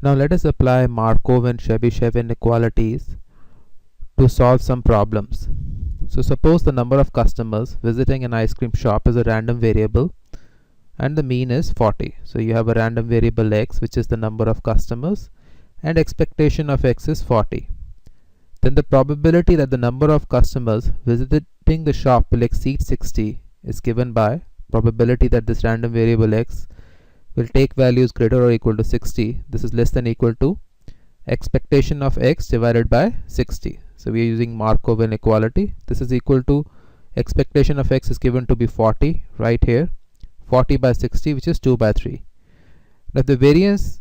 Now let us apply Markov and Chebyshev inequalities to solve some problems. So suppose the number of customers visiting an ice cream shop is a random variable and the mean is 40. So you have a random variable x, which is the number of customers, and expectation of x is 40. Then the probability that the number of customers visiting the shop will exceed 60 is given by probability that this random variable x will take values greater or equal to 60. This is less than equal to expectation of x divided by 60. So we are using Markov inequality. This is equal to expectation of x is given to be 40 right here, 40 by 60, which is 2 by 3. Now the variance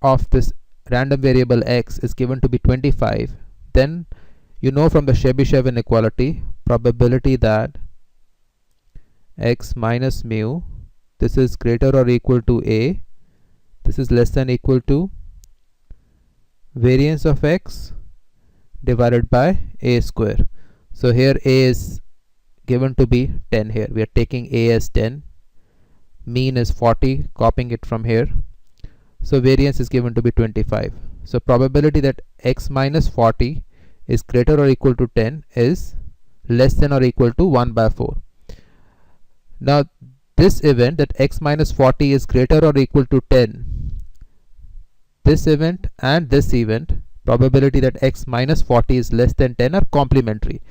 of this random variable x is given to be 25, then you know from the Chebyshev inequality probability that x minus mu, this is greater or equal to a, this is less than equal to variance of x divided by a square. So here a is given to be 10 here. We are taking a as 10. Mean is 40, copying it from here. So variance is given to be 25. So probability that x minus 40 is greater or equal to 10 is less than or equal to 1 by 4. Now this event that x minus 40 is greater or equal to 10, this event and this event, probability that x minus 40 is less than 10 are complementary,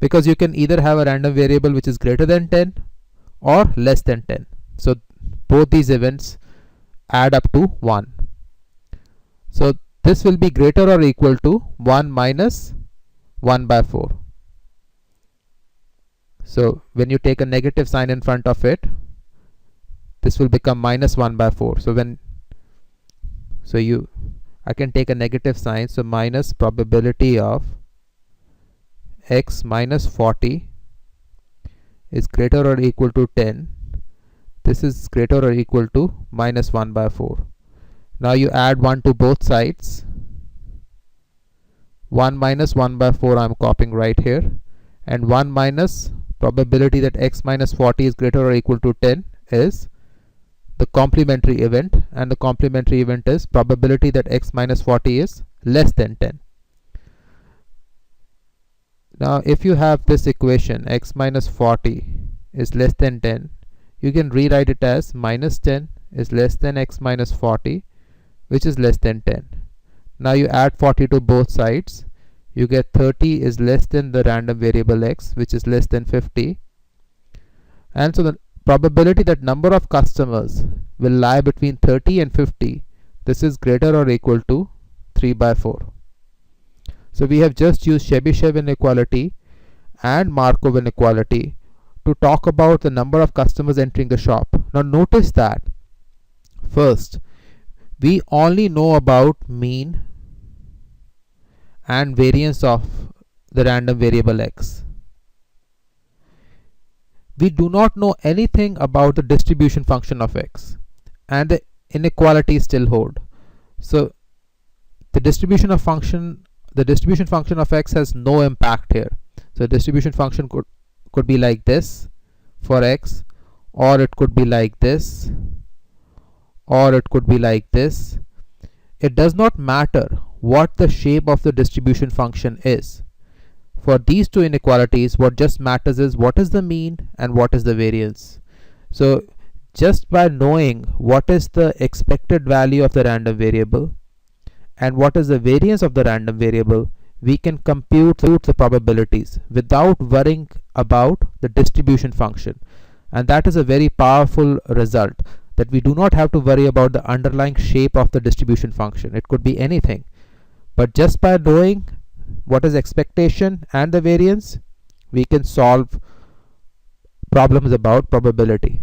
because you can either have a random variable which is greater than 10 or less than 10. So both these events add up to 1. So this will be greater or equal to 1 minus 1 by 4. So when you take a negative sign in front of it, this will become minus 1 by 4. I can take a negative sign, so minus probability of x minus 40 is greater or equal to 10. This is greater or equal to minus 1 by 4. Now you add 1 to both sides. 1 minus 1 by 4 I am copying right here, and 1 minus probability that x minus 40 is greater or equal to 10 is the complementary event, and the complementary event is probability that x minus 40 is less than 10. Now if you have this equation x minus 40 is less than 10, you can rewrite it as minus 10 is less than x minus 40, which is less than 10. Now you add 40 to both sides, you get 30 is less than the random variable x, which is less than 50. And so the probability that number of customers will lie between 30 and 50, this is greater or equal to 3 by 4. So we have just used Chebyshev inequality and Markov inequality to talk about the number of customers entering the shop. Now notice that first we only know about mean and variance of the random variable x. We do not know anything about the distribution function of x, and the inequalities still hold. So the distribution function of x has no impact here. So distribution function could be like this for x, or it could be like this, or it could be like this. It does not matter what the shape of the distribution function is. For these two inequalities, what just matters is what is the mean and what is the variance. So just by knowing what is the expected value of the random variable and what is the variance of the random variable, we can compute the probabilities without worrying about the distribution function. And that is a very powerful result, that we do not have to worry about the underlying shape of the distribution function. It could be anything. But just by knowing what is expectation and the variance, we can solve problems about probability.